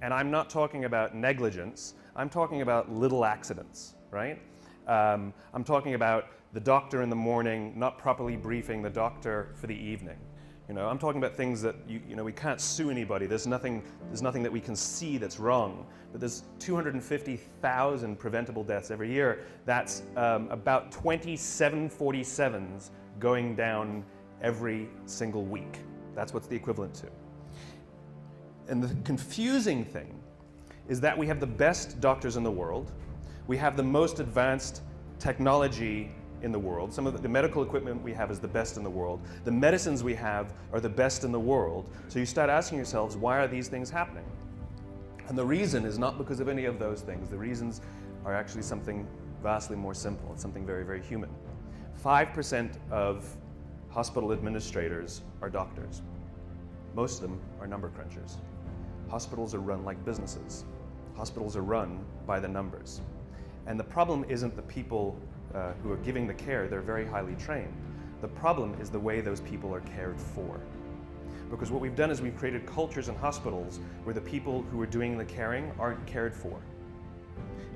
And I'm not talking about negligence, I'm talking about little accidents, right? I'm talking about the doctor in the morning not properly briefing the doctor for the evening. You know, I'm talking about things that we can't sue anybody. There's nothing that we can see that's wrong. But there's 250,000 preventable deaths every year. That's about 20 747s going down every single week. That's what's the equivalent to. And the confusing thing is that we have the best doctors in the world. We have the most advanced technology in the world. Some of the medical equipment we have is the best in the world. The medicines we have are the best in the world. So you start asking yourselves, why are these things happening? And the reason is not because of any of those things. The reasons are actually something vastly more simple. It's something very, very human. 5% of hospital administrators are doctors. Most of them are number crunchers. Hospitals are run like businesses. Hospitals are run by the numbers. And the problem isn't the people who are giving the care. They're very highly trained. The problem is the way those people are cared for. Because what we've done is we've created cultures in hospitals where the people who are doing the caring aren't cared for.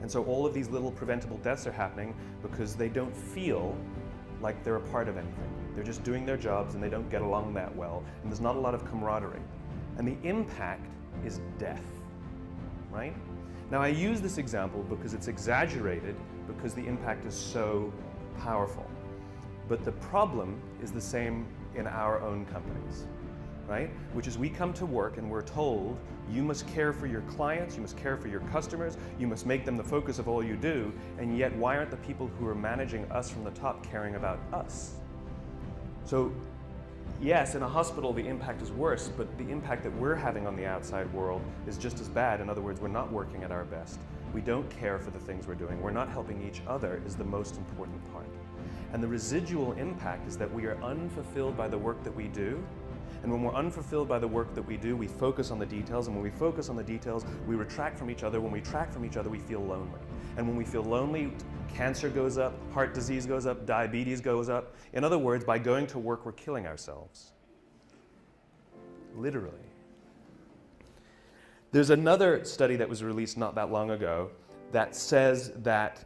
And so all of these little preventable deaths are happening because they don't feel like they're a part of anything. They're just doing their jobs and they don't get along that well. And there's not a lot of camaraderie. And the impact is death, right? Now I use this example because it's exaggerated because the impact is so powerful. But the problem is the same in our own companies, right? Which is we come to work and we're told, you must care for your clients, you must care for your customers, you must make them the focus of all you do, and yet why aren't the people who are managing us from the top caring about us? So yes, in a hospital the impact is worse, but the impact that we're having on the outside world is just as bad. In other words, we're not working at our best. We don't care for the things we're doing. We're not helping each other is the most important part. And the residual impact is that we are unfulfilled by the work that we do. And when we're unfulfilled by the work that we do, we focus on the details. And when we focus on the details, we retract from each other. When we retract from each other, we feel lonely. And when we feel lonely, cancer goes up, heart disease goes up, diabetes goes up. In other words, by going to work, we're killing ourselves. Literally. There's another study that was released not that long ago that says that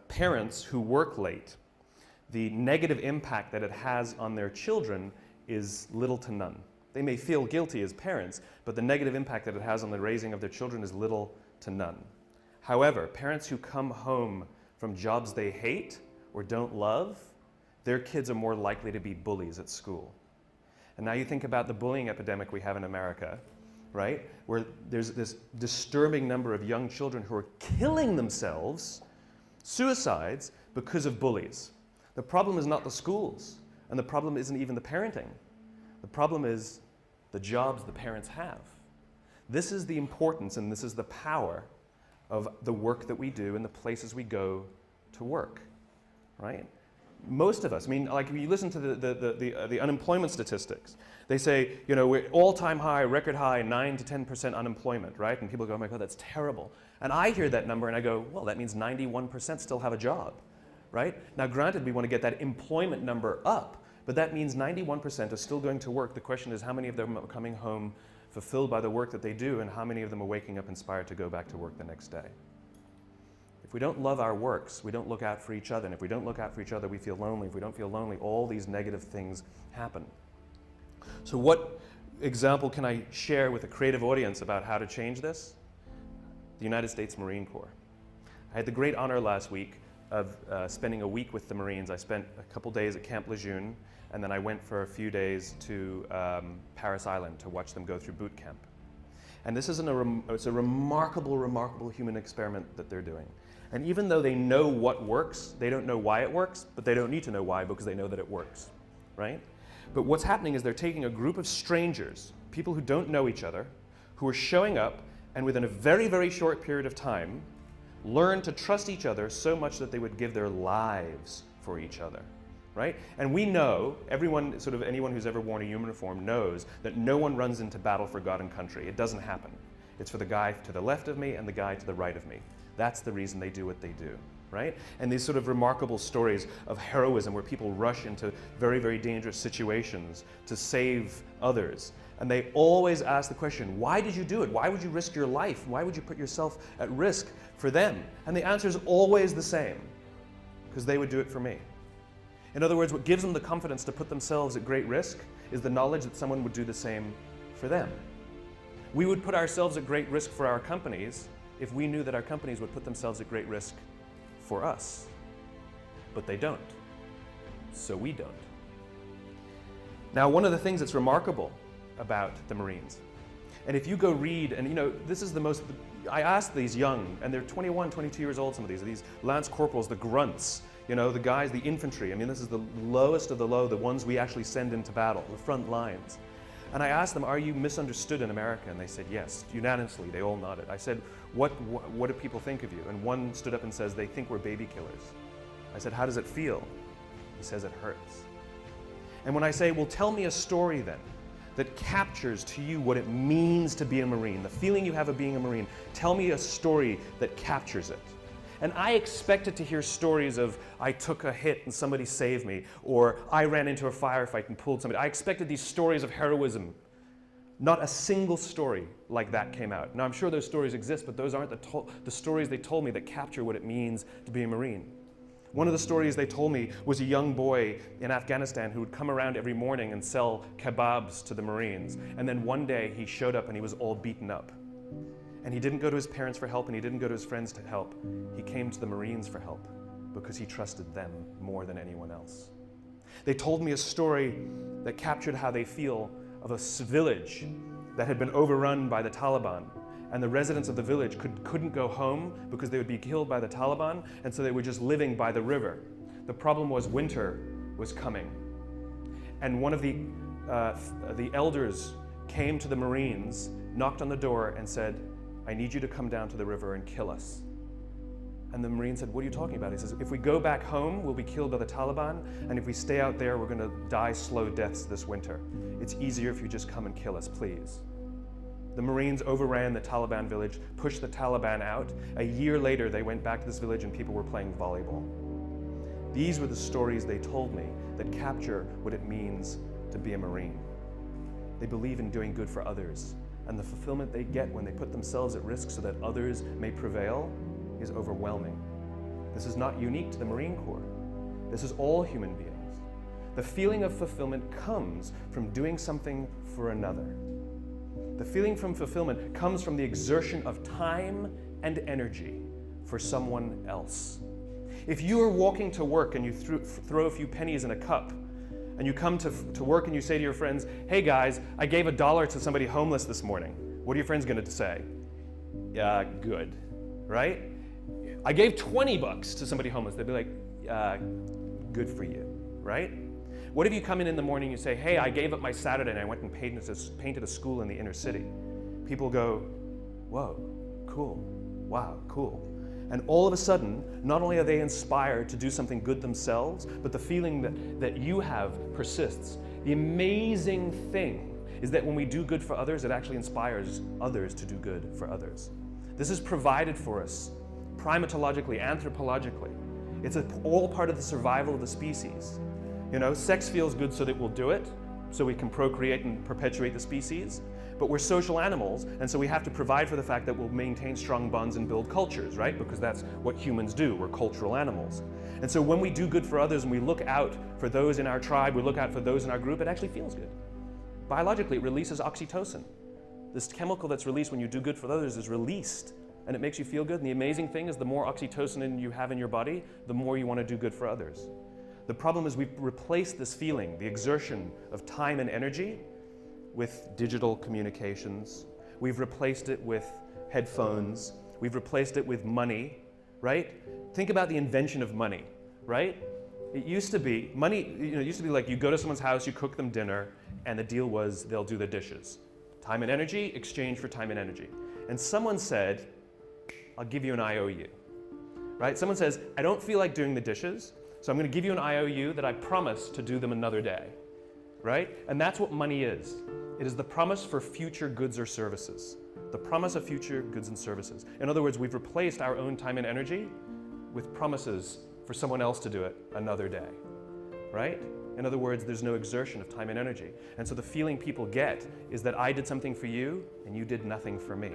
parents who work late, the negative impact that it has on their children is little to none. They may feel guilty as parents, but the negative impact that it has on the raising of their children is little to none. However, parents who come home from jobs they hate or don't love, their kids are more likely to be bullies at school. And now you think about the bullying epidemic we have in America, right? Where there's this disturbing number of young children who are killing themselves, suicides, because of bullies. The problem is not the schools, and the problem isn't even the parenting. The problem is the jobs the parents have. This is the importance and this is the power of the work that we do and the places we go to work, right? Most of us, I mean, like if you listen to the unemployment statistics, they say, you know, we're all-time high, record high, 9 to 10% unemployment, right? And people go, oh my God, that's terrible. And I hear that number and I go, well, that means 91% still have a job, right? Now granted, we want to get that employment number up, but that means 91% are still going to work. The question is how many of them are coming home fulfilled by the work that they do and how many of them are waking up inspired to go back to work the next day. If we don't love our works, we don't look out for each other. And if we don't look out for each other, we feel lonely. If we don't feel lonely, all these negative things happen. So what example can I share with a creative audience about how to change this? The United States Marine Corps. I had the great honor last week of spending a week with the Marines. I spent a couple days at Camp Lejeune, and then I went for a few days to Paris Island to watch them go through boot camp. And this is it's a remarkable, remarkable human experiment that they're doing. And even though they know what works, they don't know why it works, but they don't need to know why because they know that it works, right? But what's happening is they're taking a group of strangers, people who don't know each other, who are showing up and within a very, very short period of time, learn to trust each other so much that they would give their lives for each other, right? And we know, everyone, sort of anyone who's ever worn a uniform knows that no one runs into battle for God and country. It doesn't happen. It's for the guy to the left of me and the guy to the right of me. That's the reason they do what they do. right? And these sort of remarkable stories of heroism where people rush into very, very dangerous situations to save others. And they always ask the question, why did you do it? Why would you risk your life? Why would you put yourself at risk for them? And the answer is always the same, because they would do it for me. In other words, what gives them the confidence to put themselves at great risk is the knowledge that someone would do the same for them. We would put ourselves at great risk for our companies if we knew that our companies would put themselves at great risk for us. But they don't. So we don't. Now, one of the things that's remarkable about the Marines, and if you go read, and this is the most, I asked these young, and they're 21, 22 years old, some of these lance corporals, the grunts, the guys, the infantry. I mean, this is the lowest of the low, the ones we actually send into battle, the front lines. And I asked them, are you misunderstood in America? And they said, yes, unanimously, they all nodded. I said, what do people think of you? And one stood up and says, they think we're baby killers. I said, how does it feel? He says, it hurts. And when I say, well, tell me a story then that captures to you what it means to be a Marine, the feeling you have of being a Marine, tell me a story that captures it. And I expected to hear stories of, I took a hit and somebody saved me, or I ran into a firefight and pulled somebody. I expected these stories of heroism. Not a single story like that came out. Now, I'm sure those stories exist, but those aren't the stories they told me that capture what it means to be a Marine. One of the stories they told me was a young boy in Afghanistan who would come around every morning and sell kebabs to the Marines. And then one day he showed up and he was all beaten up. And he didn't go to his parents for help, and he didn't go to his friends to help. He came to the Marines for help because he trusted them more than anyone else. They told me a story that captured how they feel of a village that had been overrun by the Taliban, and the residents of the village couldn't go home because they would be killed by the Taliban, and so they were just living by the river. The problem was winter was coming. And one of the elders came to the Marines, knocked on the door and said, I need you to come down to the river and kill us. And the Marine said, what are you talking about? He says, if we go back home, we'll be killed by the Taliban, and if we stay out there, we're going to die slow deaths this winter. It's easier if you just come and kill us, please. The Marines overran the Taliban village, pushed the Taliban out. A year later, they went back to this village and people were playing volleyball. These were the stories they told me that capture what it means to be a Marine. They believe in doing good for others, and the fulfillment they get when they put themselves at risk so that others may prevail is overwhelming. This is not unique to the Marine Corps. This is all human beings. The feeling of fulfillment comes from doing something for another. The feeling from fulfillment comes from the exertion of time and energy for someone else. If you are walking to work and you throw a few pennies in a cup, and you come to work and you say to your friends, hey guys, I gave $1 to somebody homeless this morning. What are your friends going to say? Yeah, good, right? I gave $20 to somebody homeless. They'd be like, good for you, right? What if you come in the morning and you say, hey, I gave up my Saturday and I went and painted a school in the inner city? People go, whoa, cool, wow, cool. And all of a sudden, not only are they inspired to do something good themselves, but the feeling that you have persists. The amazing thing is that when we do good for others, it actually inspires others to do good for others. This is provided for us primatologically, anthropologically. It's all part of the survival of the species. Sex feels good so that we'll do it, so we can procreate and perpetuate the species. But we're social animals, and so we have to provide for the fact that we'll maintain strong bonds and build cultures, right? Because that's what humans do. We're cultural animals. And so when we do good for others and we look out for those in our tribe, we look out for those in our group, it actually feels good. Biologically, it releases oxytocin. This chemical that's released when you do good for others is released, and it makes you feel good. And the amazing thing is the more oxytocin you have in your body, the more you want to do good for others. The problem is we've replaced this feeling, the exertion of time and energy, with digital communications. We've replaced it with headphones. We've replaced it with money, right? Think about the invention of money, right? It used to be, money, it used to be like you go to someone's house, you cook them dinner, and the deal was they'll do the dishes. Time and energy, exchange for time and energy. And someone said, I'll give you an IOU, right? Someone says, I don't feel like doing the dishes, so I'm going to give you an IOU that I promise to do them another day, right? And that's what money is. It is the promise for future goods or services. The promise of future goods and services. In other words, we've replaced our own time and energy with promises for someone else to do it another day, right? In other words, there's no exertion of time and energy. And so the feeling people get is that I did something for you and you did nothing for me.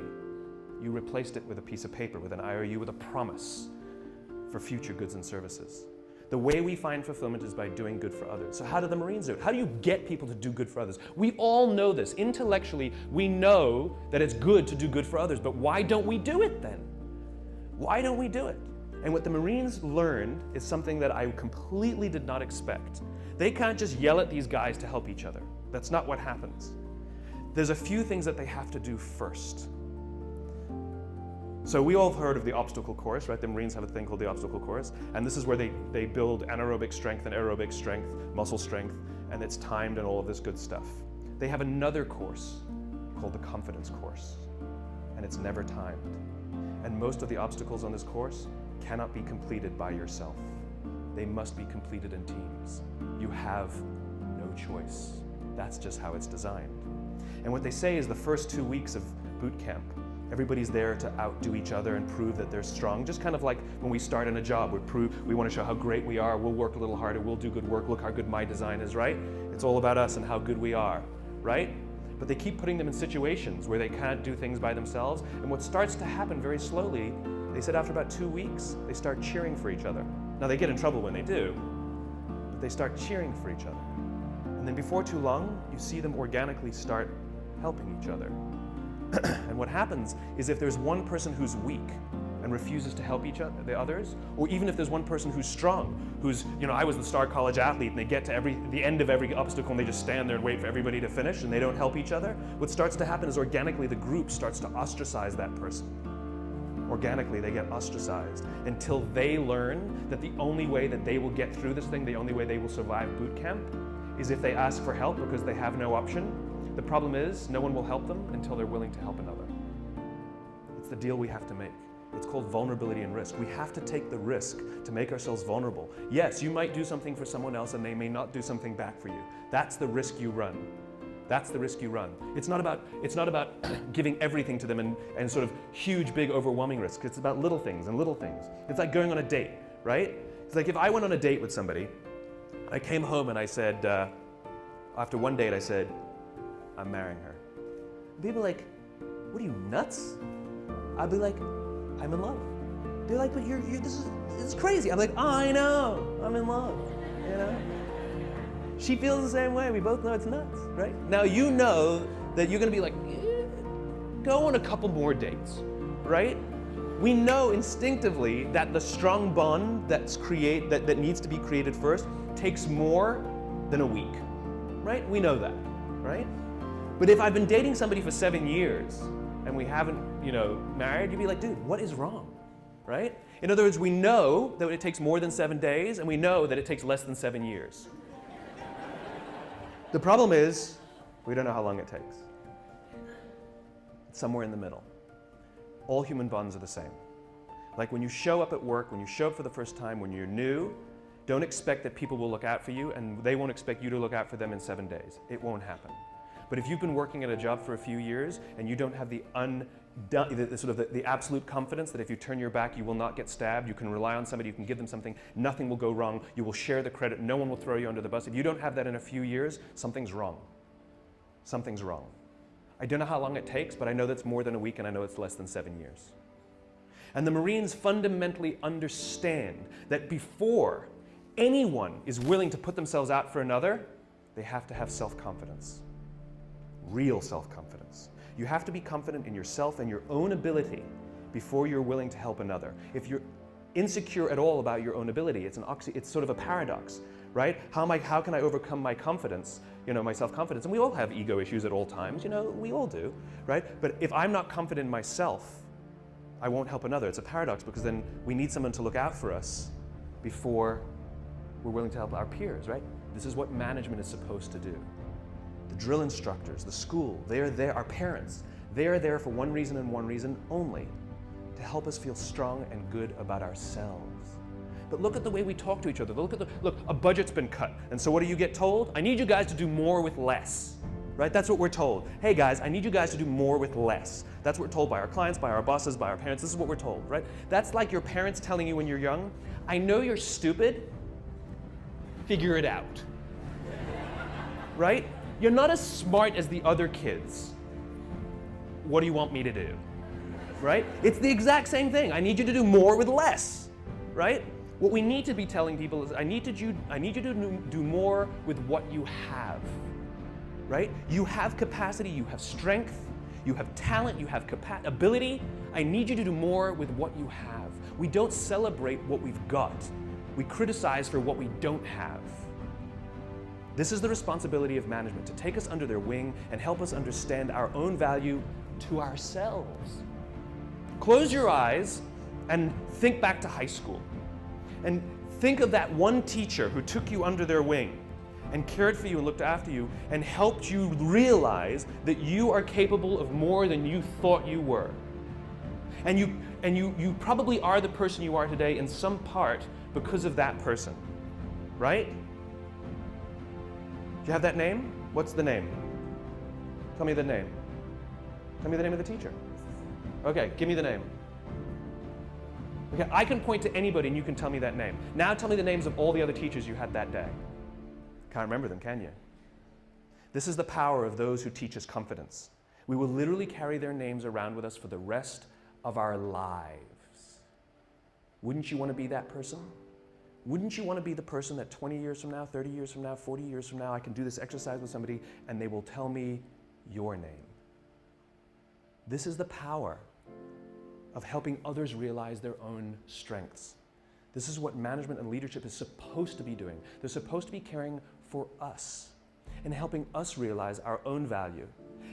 You replaced it with a piece of paper, with an IOU, with a promise for future goods and services. The way we find fulfillment is by doing good for others. So how do the Marines do it? How do you get people to do good for others? We all know this. Intellectually, we know that it's good to do good for others, but why don't we do it then? Why don't we do it? And what the Marines learned is something that I completely did not expect. They can't just yell at these guys to help each other. That's not what happens. There's a few things that they have to do first. So we all have heard of the obstacle course, right? The Marines have a thing called the obstacle course, and this is where they build anaerobic strength and aerobic strength, muscle strength, and it's timed and all of this good stuff. They have another course called the confidence course, and it's never timed. And most of the obstacles on this course cannot be completed by yourself. They must be completed in teams. You have no choice. That's just how it's designed. And what they say is the first 2 weeks of boot camp, everybody's there to outdo each other and prove that they're strong. Just kind of like when we start in a job, we want to show how great we are, we'll work a little harder, we'll do good work, look how good my design is, right? It's all about us and how good we are, right? But they keep putting them in situations where they can't do things by themselves, and what starts to happen very slowly, they said after about 2 weeks, they start cheering for each other. Now they get in trouble when they do, but they start cheering for each other. And then before too long, you see them organically start helping each other. And what happens is if there's one person who's weak and refuses to help the others, or even if there's one person who's strong, who's, I was the star college athlete, and they get to the end of every obstacle and they just stand there and wait for everybody to finish and they don't help each other, what starts to happen is organically the group starts to ostracize that person. Organically, they get ostracized until they learn that the only way that they will get through this thing, the only way they will survive boot camp, is if they ask for help because they have no option. The problem is, no one will help them until they're willing to help another. It's the deal we have to make. It's called vulnerability and risk. We have to take the risk to make ourselves vulnerable. Yes, you might do something for someone else and they may not do something back for you. That's the risk you run. That's the risk you run. It's not about giving everything to them and sort of huge, big, overwhelming risks. It's about little things and little things. It's like going on a date, right? It's like if I went on a date with somebody, I came home and I said, after one date I said, I'm marrying her. People are like, what are you, nuts? I'd be like, I'm in love. They're like, but this is crazy. I'm like, I know, I'm in love, She feels the same way. We both know it's nuts, right? Now you know that you're gonna be like, go on a couple more dates, right? We know instinctively that the strong bond that needs to be created first takes more than a week, right? We know that, right? But if I've been dating somebody for 7 years and we haven't, married, you'd be like, dude, what is wrong, right? In other words, we know that it takes more than 7 days and we know that it takes less than 7 years. The problem is, we don't know how long it takes. It's somewhere in the middle. All human bonds are the same. Like when you show up at work, when you show up for the first time, when you're new, don't expect that people will look out for you and they won't expect you to look out for them in 7 days. It won't happen. But if you've been working at a job for a few years and you don't have the absolute confidence that if you turn your back you will not get stabbed, you can rely on somebody, you can give them something, nothing will go wrong, you will share the credit, no one will throw you under the bus. If you don't have that in a few years, something's wrong. Something's wrong. I don't know how long it takes, but I know that's more than a week and I know it's less than 7 years. And the Marines fundamentally understand that before anyone is willing to put themselves out for another, they have to have self-confidence. Real self-confidence. You have to be confident in yourself and your own ability before you're willing to help another. If you're insecure at all about your own ability, it's sort of a paradox, right? How can I overcome my confidence, my self-confidence? And we all have ego issues at all times, we all do, right? But if I'm not confident in myself, I won't help another. It's a paradox because then we need someone to look out for us before we're willing to help our peers, right? This is what management is supposed to do. The drill instructors, the school, they are there, our parents, they are there for one reason and one reason only, to help us feel strong and good about ourselves. But look at the way we talk to each other. Look, a budget's been cut. And so what do you get told? I need you guys to do more with less. right? That's what we're told. Hey guys, I need you guys to do more with less. That's what we're told by our clients, by our bosses, by our parents. This is what we're told, right? That's like your parents telling you when you're young, I know you're stupid, figure it out, right? You're not as smart as the other kids. What do you want me to do, right? It's the exact same thing. I need you to do more with less, right? What we need to be telling people is, I need you to do more with what you have, right? You have capacity, you have strength, you have talent, you have ability. I need you to do more with what you have. We don't celebrate what we've got. We criticize for what we don't have. This is the responsibility of management, to take us under their wing and help us understand our own value to ourselves. Close your eyes and think back to high school. And think of that one teacher who took you under their wing and cared for you and looked after you and helped you realize that you are capable of more than you thought you were. And you probably are the person you are today in some part because of that person, right? Do you have that name? What's the name? Tell me the name. Tell me the name of the teacher. Okay, give me the name. Okay, I can point to anybody and you can tell me that name. Now tell me the names of all the other teachers you had that day. Can't remember them, can you? This is the power of those who teach us confidence. We will literally carry their names around with us for the rest of our lives. Wouldn't you want to be that person? Wouldn't you want to be the person that 20 years from now, 30 years from now, 40 years from now, I can do this exercise with somebody and they will tell me your name? This is the power of helping others realize their own strengths. This is what management and leadership is supposed to be doing. They're supposed to be caring for us and helping us realize our own value.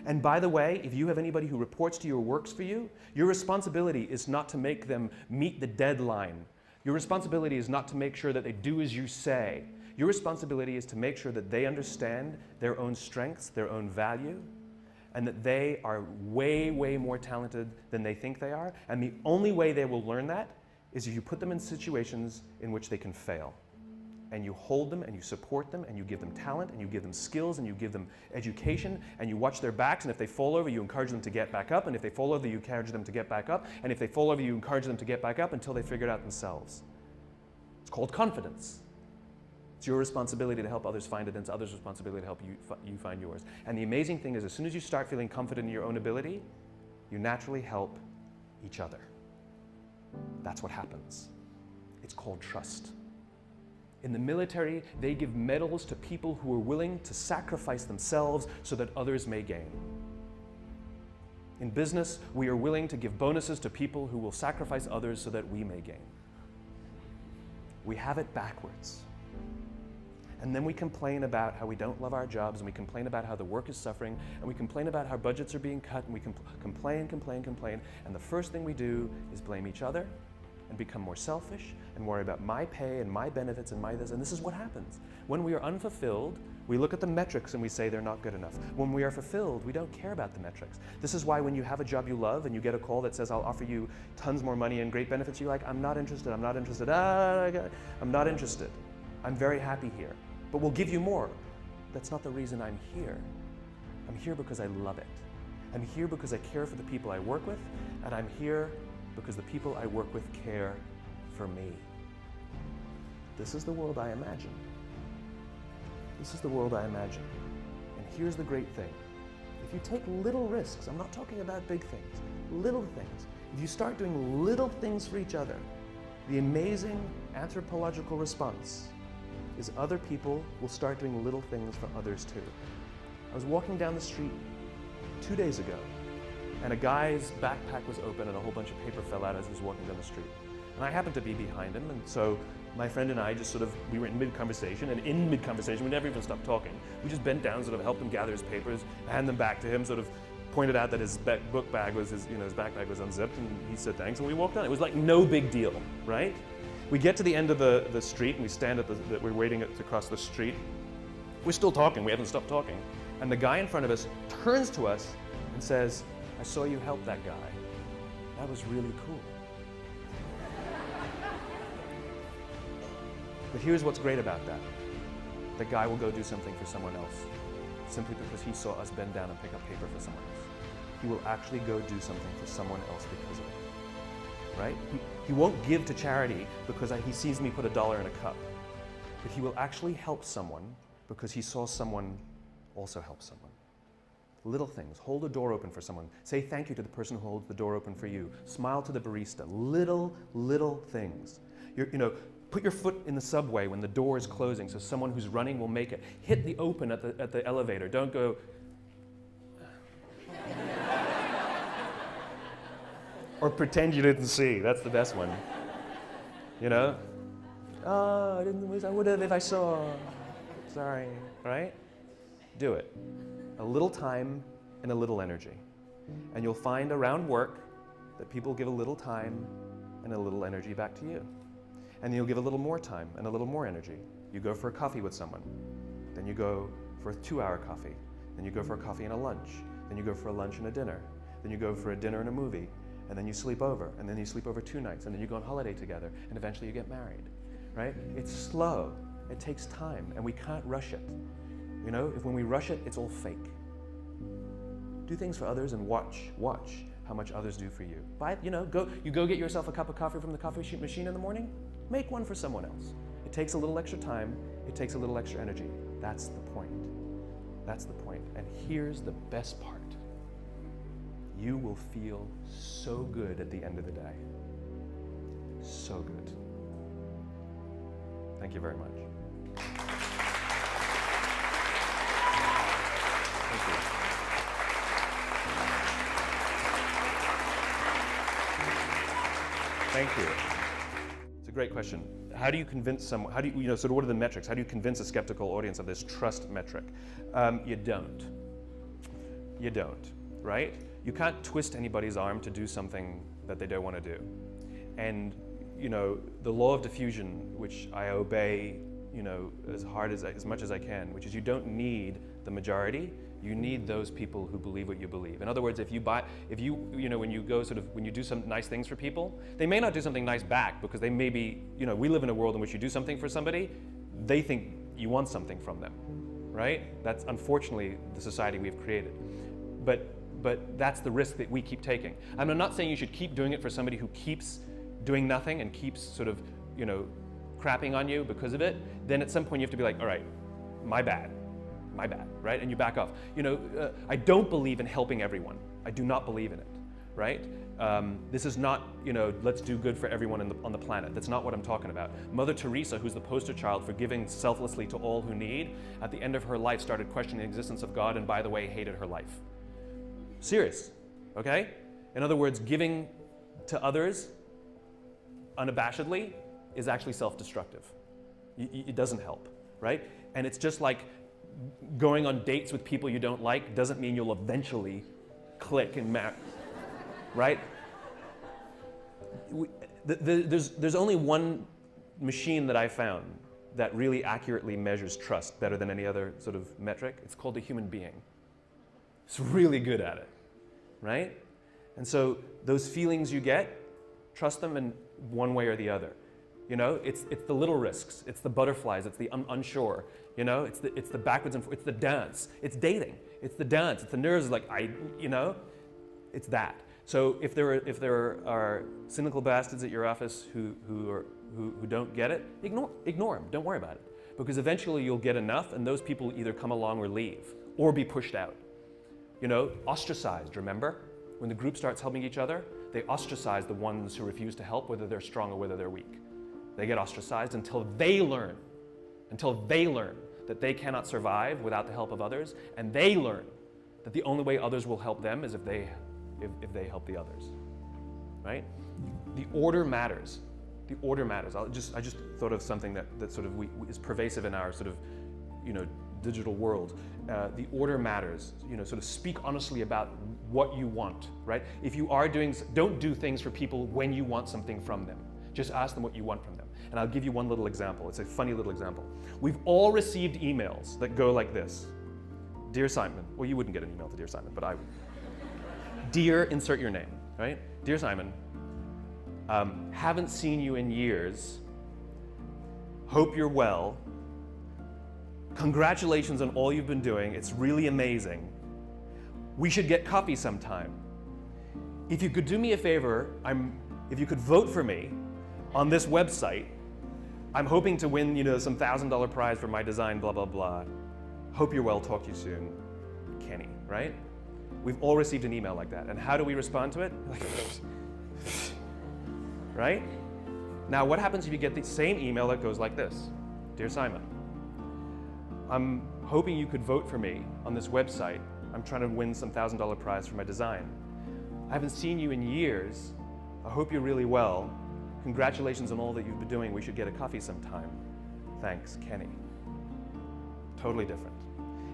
And by the way, if you have anybody who reports to you or works for you, your responsibility is not to make them meet the deadline. Your responsibility is not to make sure that they do as you say. Your responsibility is to make sure that they understand their own strengths, their own value, and that they are way, way more talented than they think they are. And the only way they will learn that is if you put them in situations in which they can fail. And you hold them and you support them and you give them talent and you give them skills and you give them education and you watch their backs, and if they fall over, you encourage them to get back up, and if they fall over, you encourage them to get back up, and if they fall over, you encourage them to get back up until they figure it out themselves. It's called confidence. It's your responsibility to help others find it, and it's others' responsibility to help you find yours. And the amazing thing is, as soon as you start feeling confident in your own ability, you naturally help each other. That's what happens. It's called trust. In the military, they give medals to people who are willing to sacrifice themselves so that others may gain. In business, we are willing to give bonuses to people who will sacrifice others so that we may gain. We have it backwards. And then we complain about how we don't love our jobs, and we complain about how the work is suffering, and we complain about how budgets are being cut, and we complain, and the first thing we do is blame each other and become more selfish and worry about my pay and my benefits and my this, and this is what happens. When we are unfulfilled, we look at the metrics and we say they're not good enough. When we are fulfilled, we don't care about the metrics. This is why when you have a job you love and you get a call that says, I'll offer you tons more money and great benefits, you're like, I'm not interested, I'm not interested, I'm not interested. I'm very happy here, but we'll give you more. That's not the reason I'm here. I'm here because I love it. I'm here because I care for the people I work with, and I'm here because the people I work with care for me. This is the world I imagine. This is the world I imagine. And here's the great thing. If you take little risks, I'm not talking about big things, little things. If you start doing little things for each other, the amazing anthropological response is other people will start doing little things for others too. I was walking down the street 2 days ago, and a guy's backpack was open and a whole bunch of paper fell out as he was walking down the street. And I happened to be behind him, and so my friend and I just we were in mid-conversation, and in mid-conversation, we never even stopped talking. We just bent down, helped him gather his papers, hand them back to him, pointed out that his book bag was, his backpack was unzipped, and he said thanks, and we walked on. It was like no big deal, right? We get to the end of the street, and we stand we're waiting to cross the street. We're still talking, we haven't stopped talking. And the guy in front of us turns to us and says, I saw you help that guy. That was really cool. But here's what's great about that. The guy will go do something for someone else simply because he saw us bend down and pick up paper for someone else. He will actually go do something for someone else because of it, right? He won't give to charity because he sees me put $1 in a cup, but he will actually help someone because he saw someone also help someone. Little things. Hold a door open for someone. Say thank you to the person who holds the door open for you. Smile to the barista. Little things. Put your foot in the subway when the door is closing so someone who's running will make it. Hit the open at the elevator. Don't go... or pretend you didn't see. That's the best one. Oh, I would have if I saw. Sorry, right? Do it. A little time and a little energy. And you'll find around work that people give a little time and a little energy back to you. And you'll give a little more time and a little more energy. You go for a coffee with someone. Then you go for a 2-hour coffee. Then you go for a coffee and a lunch. Then you go for a lunch and a dinner. Then you go for a dinner and a movie. And then you sleep over. And then you sleep over 2 nights. And then you go on holiday together. And eventually you get married. Right? It's slow. It takes time. And we can't rush it. If when we rush it, it's all fake. Do things for others and watch how much others do for you. Go get yourself a cup of coffee from the coffee machine in the morning. Make one for someone else. It takes a little extra time. It takes a little extra energy. That's the point. That's the point. And here's the best part. You will feel so good at the end of the day. So good. Thank you very much. Thank you. Thank you. It's a great question. How do you convince someone, sort of what are the metrics? How do you convince a skeptical audience of this trust metric? You don't. You don't, right? You can't twist anybody's arm to do something that they don't want to do. And, the law of diffusion, which I obey, as much as I can, which is you don't need the majority, you need those people who believe what you believe. In other words, when you do some nice things for people, they may not do something nice back because they may be, we live in a world in which you do something for somebody, they think you want something from them, right? That's unfortunately the society we've created. But that's the risk that we keep taking. I'm not saying you should keep doing it for somebody who keeps doing nothing and keeps sort of, crapping on you because of it. Then at some point you have to be like, all right, my bad, right? And you back off. I don't believe in helping everyone. I do not believe in it, right? This is not, let's do good for everyone on the planet. That's not what I'm talking about. Mother Teresa, who's the poster child for giving selflessly to all who need, at the end of her life started questioning the existence of God and, by the way, hated her life. Serious, okay? In other words, giving to others unabashedly is actually self-destructive. It doesn't help, right? And it's just like going on dates with people you don't like doesn't mean you'll eventually click and match, right? There's only one machine that I found that really accurately measures trust better than any other sort of metric. It's called the human being. It's really good at it, right? And so those feelings you get, trust them in one way or the other. It's the little risks, it's the butterflies, it's the unsure, it's the backwards and forwards, it's the dance, it's dating, it's the dance, it's the nerves, it's that. So if there are cynical bastards at your office who don't get it, ignore them, don't worry about it. Because eventually you'll get enough and those people either come along or leave, or be pushed out. Ostracized, remember? When the group starts helping each other, they ostracize the ones who refuse to help, whether they're strong or whether they're weak. They get ostracized until they learn that they cannot survive without the help of others, and they learn that the only way others will help them is if they help the others, right? The order matters. The order matters. I just thought of something that sort of is pervasive in our sort of, digital world. The order matters. Sort of speak honestly about what you want, right? If you are don't do things for people when you want something from them. Just ask them what you want from them. And I'll give you one little example. It's a funny little example. We've all received emails that go like this. Dear Simon, well, you wouldn't get an email to Dear Simon, but I would. Dear, insert your name, right? Dear Simon, haven't seen you in years. Hope you're well. Congratulations on all you've been doing. It's really amazing. We should get coffee sometime. If you could do me a favor, if you could vote for me on this website, I'm hoping to win, some $1,000 prize for my design, blah, blah, blah. Hope you're well, talk to you soon. Kenny, right? We've all received an email like that. And how do we respond to it? Right? Now, what happens if you get the same email that goes like this? Dear Simon, I'm hoping you could vote for me on this website. I'm trying to win some $1,000 prize for my design. I haven't seen you in years. I hope you're really well. Congratulations on all that you've been doing. We should get a coffee sometime. Thanks, Kenny. Totally different.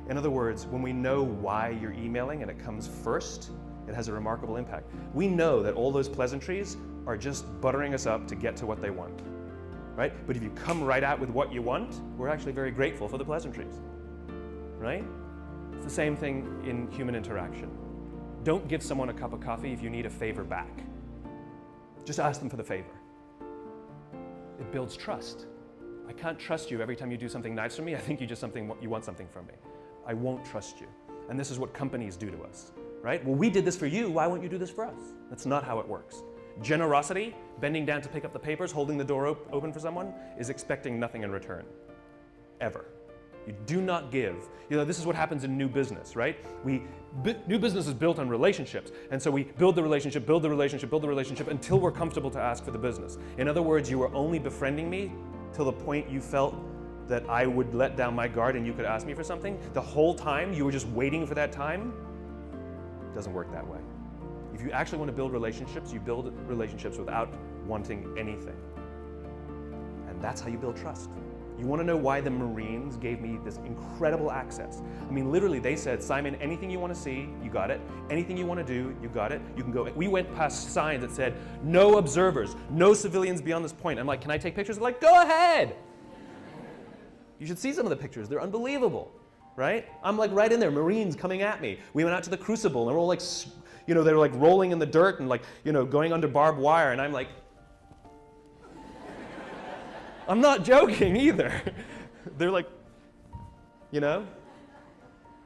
In other words, when we know why you're emailing and it comes first, it has a remarkable impact. We know that all those pleasantries are just buttering us up to get to what they want, right? But if you come right out with what you want, we're actually very grateful for the pleasantries, right? It's the same thing in human interaction. Don't give someone a cup of coffee if you need a favor back. Just ask them for the favor. It builds trust. I can't trust you every time you do something nice for me. I think you want something from me. I won't trust you. And this is what companies do to us, right? Well, we did this for you. Why won't you do this for us? That's not how it works. Generosity, bending down to pick up the papers, holding the door open for someone, is expecting nothing in return, ever. You do not give. This is what happens in new business, right? New business is built on relationships, and so we build the relationship, build the relationship, build the relationship until we're comfortable to ask for the business. In other words, you were only befriending me till the point you felt that I would let down my guard and you could ask me for something. The whole time you were just waiting for that time. It doesn't work that way. If you actually want to build relationships, you build relationships without wanting anything. And that's how you build trust. You want to know why the Marines gave me this incredible access? I mean, literally, they said, Simon, anything you want to see, you got it. Anything you want to do, you got it. You can go. We went past signs that said, no observers, no civilians beyond this point. I'm like, can I take pictures? They're like, go ahead. You should see some of the pictures. They're unbelievable, right? I'm like right in there, Marines coming at me. We went out to the Crucible, and they're all like, they were like rolling in the dirt and like, going under barbed wire, and I'm like, I'm not joking either. They're like,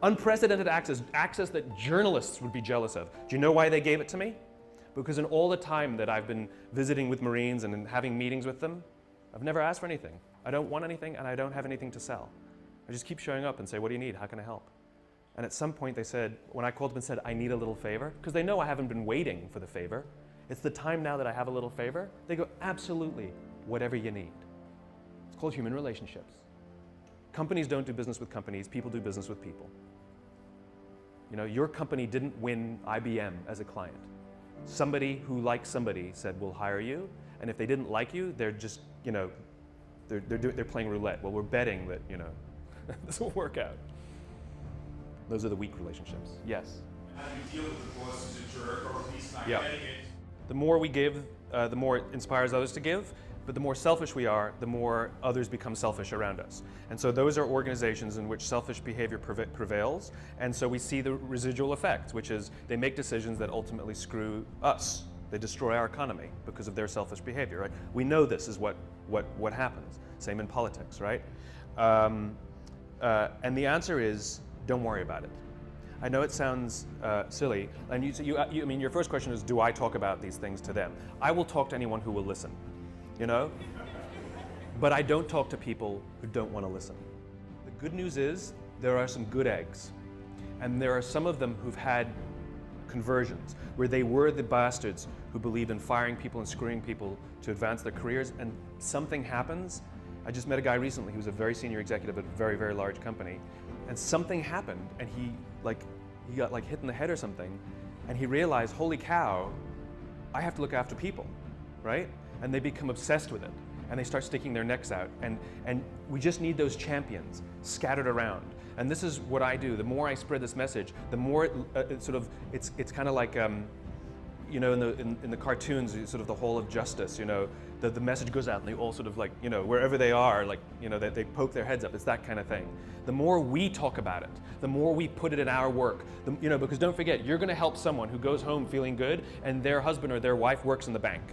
unprecedented access that journalists would be jealous of. Do you know why they gave it to me? Because in all the time that I've been visiting with Marines and having meetings with them, I've never asked for anything. I don't want anything, and I don't have anything to sell. I just keep showing up and say, what do you need? How can I help? And at some point they said, when I called them and said, I need a little favor, because they know I haven't been waiting for the favor. It's the time now that I have a little favor. They go, absolutely, whatever you need. It's called human relationships. Companies don't do business with companies. People do business with people. Your company didn't win IBM as a client. Somebody who liked somebody said, we'll hire you. And if they didn't like you, they're just, they're playing roulette. Well, we're betting that, this will work out. Those are the weak relationships. Yes? How do you deal with the boss who's a jerk or he's not Yeah. getting it? The more we give, the more it inspires others to give. But the more selfish we are, the more others become selfish around us. And so those are organizations in which selfish behavior prevails. And so we see the residual effect, which is they make decisions that ultimately screw us. They destroy our economy because of their selfish behavior, right? We know this is what happens. Same in politics, right? And the answer is, don't worry about it. I know it sounds silly, and your first question is, do I talk about these things to them? I will talk to anyone who will listen, but I don't talk to people who don't want to listen. The good news is, there are some good eggs, and there are some of them who've had conversions, where they were the bastards who believed in firing people and screwing people to advance their careers, and something happens. I just met a guy recently who was a very senior executive at a very, very large company, and something happened, and he got like hit in the head or something, and he realized, holy cow, I have to look after people, right? And they become obsessed with it, and they start sticking their necks out, and we just need those champions scattered around. And this is what I do. The more I spread this message, the more it's kind of like in the cartoons, sort of the Hall of Justice. The message goes out, and they all sort of like wherever they are, like they poke their heads up. It's that kind of thing. The more we talk about it, the more we put it in our work. Because don't forget, you're going to help someone who goes home feeling good, and their husband or their wife works in the bank.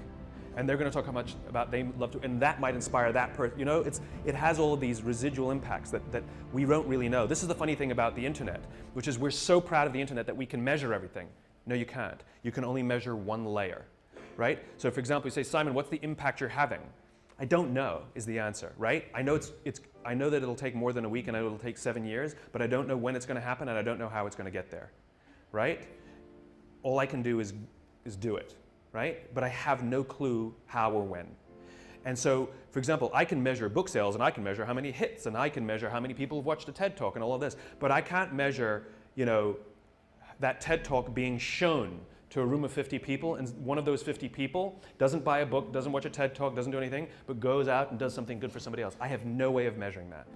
And they're going to talk how much about they love to, and that might inspire that person. You know, it has all of these residual impacts that we don't really know. This is the funny thing about the internet, which is we're so proud of the internet that we can measure everything. No, you can't. You can only measure one layer, right? So for example, you say, Simon, what's the impact you're having? I don't know is the answer, right? I know I know that it'll take more than a week, and I know it'll take 7 years, but I don't know when it's going to happen, and I don't know how it's going to get there, right? All I can do is do it. Right? But I have no clue how or when. And so, for example, I can measure book sales, and I can measure how many hits, and I can measure how many people have watched a TED Talk and all of this, but I can't measure, you know, that TED Talk being shown to a room of 50 people, and one of those 50 people doesn't buy a book, doesn't watch a TED Talk, doesn't do anything, but goes out and does something good for somebody else. I have no way of measuring that.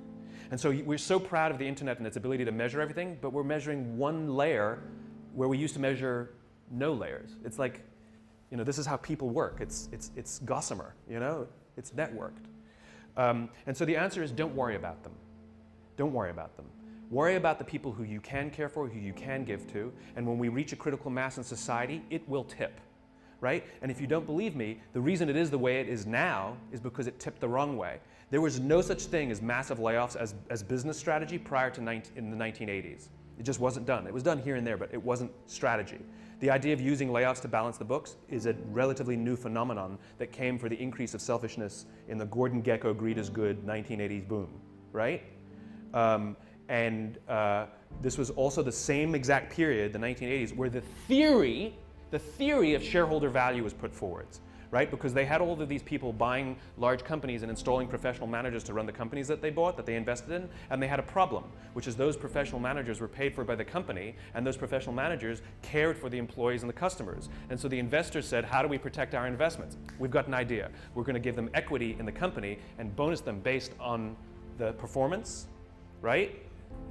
And so we're so proud of the internet and its ability to measure everything, but we're measuring one layer where we used to measure no layers. It's like, you know, this is how people work. It's gossamer, you know? It's networked. And so the answer is don't worry about them. Don't worry about them. Worry about the people who you can care for, who you can give to, and when we reach a critical mass in society, it will tip, right? And if you don't believe me, the reason it is the way it is now is because it tipped the wrong way. There was no such thing as massive layoffs as business strategy prior to in the 1980s. It just wasn't done. It was done here and there, but it wasn't strategy. The idea of using layoffs to balance the books is a relatively new phenomenon that came for the increase of selfishness in the Gordon Gekko greed is good 1980s boom, right? This was also the same exact period, the 1980s, where the theory of shareholder value was put forwards, right? Because they had all of these people buying large companies and installing professional managers to run the companies that they bought, that they invested in, and they had a problem, which is those professional managers were paid for by the company, and those professional managers cared for the employees and the customers. And so the investors said, how do we protect our investments? We've got an idea. We're going to give them equity in the company and bonus them based on the performance, right?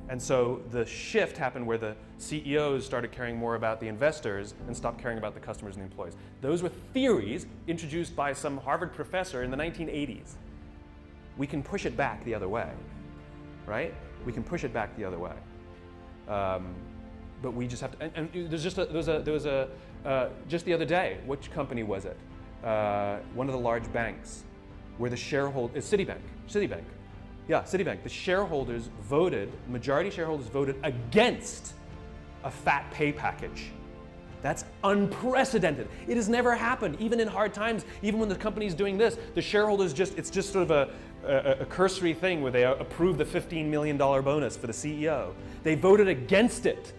And so the shift happened where the CEOs started caring more about the investors and stopped caring about the customers and the employees. Those were theories introduced by some Harvard professor in the 1980s. We can push it back the other way, right? We can push it back the other way. But we just have to, and there was just the other day, which company was it? One of the large banks where the shareholder, Citibank. Yeah, Citibank. The shareholders voted, majority shareholders voted against a fat pay package. That's unprecedented. It has never happened, even in hard times, even when the company's doing this. The shareholders it's just sort of a cursory thing where they approve the $15 million bonus for the CEO. They voted against it.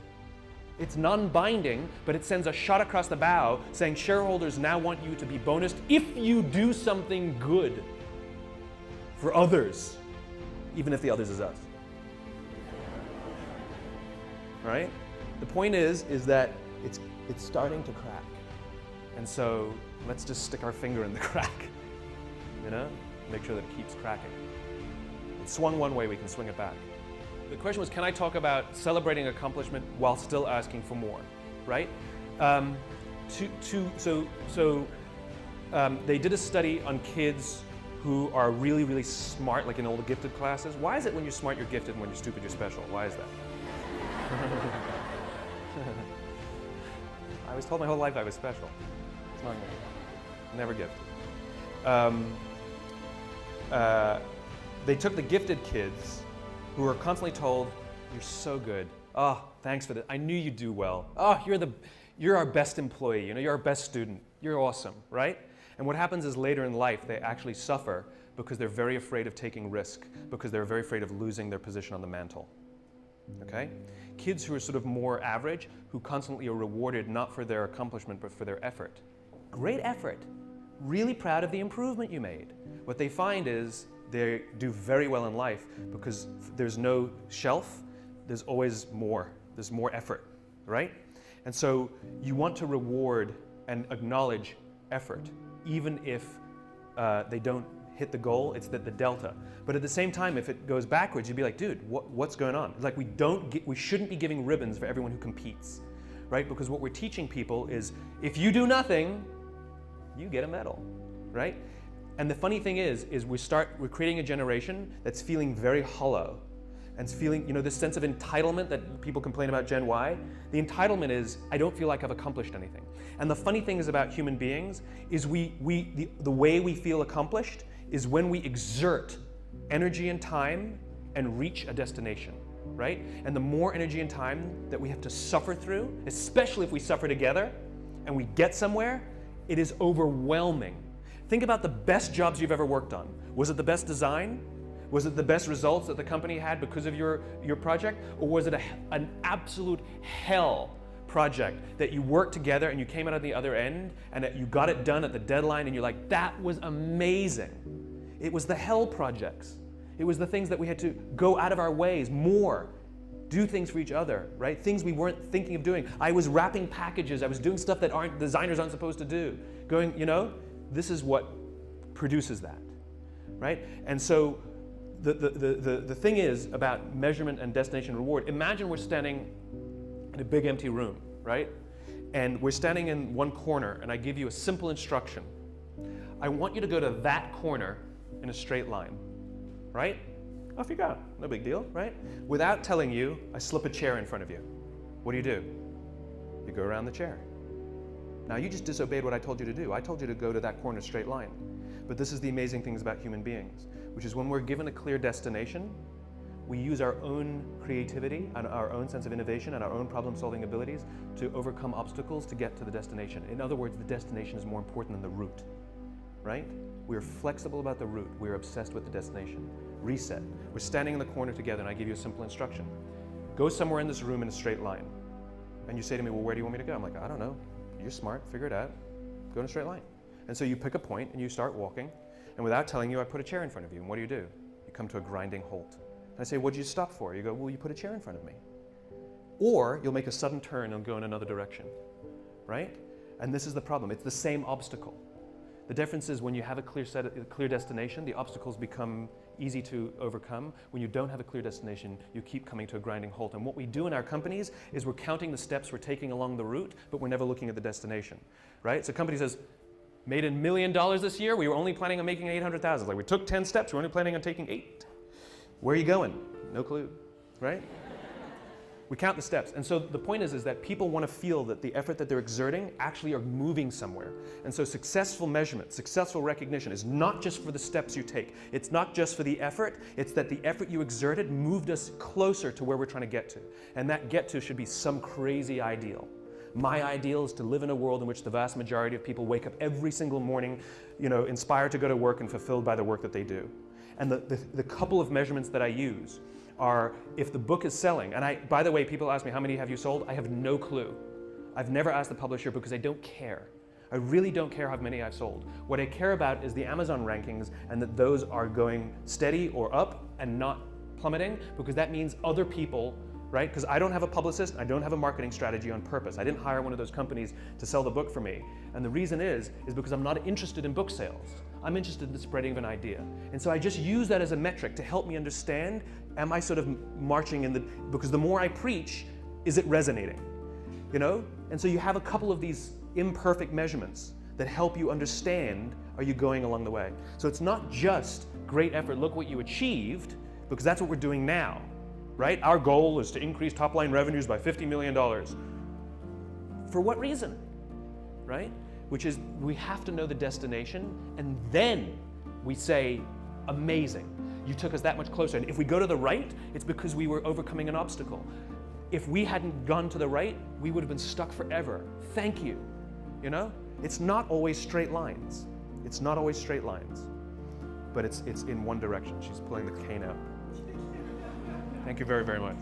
It's non-binding, but it sends a shot across the bow saying shareholders now want you to be bonused if you do something good for others. Even if the others is us, right? The point is that it's starting to crack, and so let's just stick our finger in the crack, you know, make sure that it keeps cracking. It swung one way, we can swing it back. The question was, can I talk about celebrating accomplishment while still asking for more, right? They did a study on kids who are really, really smart, like in all the gifted classes. Why is it when you're smart, you're gifted, and when you're stupid, you're special? Why is that? I was told my whole life I was special. It's not me. Never gifted. They took the gifted kids who were constantly told, you're so good. Oh, thanks for that. I knew you'd do well. Oh, you're our best employee. You know, you're our best student. You're awesome, right? And what happens is later in life, they actually suffer because they're very afraid of taking risk, because they're very afraid of losing their position on the mantle, okay? Kids who are sort of more average, who constantly are rewarded not for their accomplishment, but for their effort. Great effort. Really proud of the improvement you made. What they find is they do very well in life because there's no shelf, there's always more. There's more effort, right? And so you want to reward and acknowledge effort. Even if they don't hit the goal, it's the delta. But at the same time, if it goes backwards, you'd be like, dude, what's going on? It's like we shouldn't be giving ribbons for everyone who competes, right? Because what we're teaching people is, if you do nothing, you get a medal, right? And the funny thing is we're creating a generation that's feeling very hollow. and feeling, this sense of entitlement that people complain about Gen Y. The entitlement is, I don't feel like I've accomplished anything. And the funny thing is about human beings is the way we feel accomplished is when we exert energy and time and reach a destination, right? And the more energy and time that we have to suffer through, especially if we suffer together and we get somewhere, it is overwhelming. Think about the best jobs you've ever worked on. Was it the best design? Was it the best results that the company had because of your project? Or was it an absolute hell project that you worked together and you came out at the other end and that you got it done at the deadline and you're like, that was amazing. It was the hell projects. It was the things that we had to go out of our ways more, do things for each other, right? Things we weren't thinking of doing. I was wrapping packages. I was doing stuff that designers aren't supposed to do. This is what produces that, right? And so the thing is about measurement and destination reward. Imagine we're standing in a big empty room, right? And we're standing in one corner and I give you a simple instruction. I want you to go to that corner in a straight line, right? Off you go, no big deal, right? Without telling you, I slip a chair in front of you. What do? You go around the chair. Now you just disobeyed what I told you to do. I told you to go to that corner straight line. But this is the amazing things about human beings, which is when we're given a clear destination, we use our own creativity and our own sense of innovation and our own problem-solving abilities to overcome obstacles to get to the destination. In other words, the destination is more important than the route, right? We're flexible about the route. We're obsessed with the destination. Reset. We're standing in the corner together and I give you a simple instruction. Go somewhere in this room in a straight line. And you say to me, well, where do you want me to go? I'm like, I don't know. You're smart, figure it out. Go in a straight line. And so you pick a point and you start walking, and without telling you, I put a chair in front of you, and what do? You come to a grinding halt. And I say, what did you stop for? You go, well, you put a chair in front of me. Or you'll make a sudden turn and go in another direction, right? And this is the problem. It's the same obstacle. The difference is when you have a clear destination, the obstacles become easy to overcome. When you don't have a clear destination, you keep coming to a grinding halt. And what we do in our companies is we're counting the steps we're taking along the route, but we're never looking at the destination, right? So a company says, made $1 million this year, we were only planning on making 800,000. Like we took 10 steps, we're only planning on taking 8. Where are you going? No clue, right? We count the steps. And so the point is that people want to feel that the effort that they're exerting actually are moving somewhere. And so successful measurement, successful recognition is not just for the steps you take. It's not just for the effort. It's that the effort you exerted moved us closer to where we're trying to get to. And that get to should be some crazy ideal. My ideal is to live in a world in which the vast majority of people wake up every single morning, inspired to go to work and fulfilled by the work that they do. And the couple of measurements that I use are if the book is selling, and by the way, people ask me, how many have you sold? I have no clue. I've never asked the publisher because I don't care. I really don't care how many I've sold. What I care about is the Amazon rankings and that those are going steady or up and not plummeting, because that means other people, right? Because I don't have a publicist, I don't have a marketing strategy on purpose. I didn't hire one of those companies to sell the book for me. And the reason is because I'm not interested in book sales. I'm interested in the spreading of an idea. And so I just use that as a metric to help me understand, am I sort of marching because the more I preach, is it resonating? And so you have a couple of these imperfect measurements that help you understand, are you going along the way? So it's not just great effort, look what you achieved, because that's what we're doing now, right? Our goal is to increase top-line revenues by $50 million. For what reason, right? Which is, we have to know the destination, and then we say, amazing, you took us that much closer. And if we go to the right, it's because we were overcoming an obstacle. If we hadn't gone to the right, we would have been stuck forever. Thank you. It's not always straight lines. It's not always straight lines, but it's in one direction. She's pulling the cane out. Thank you very, very much.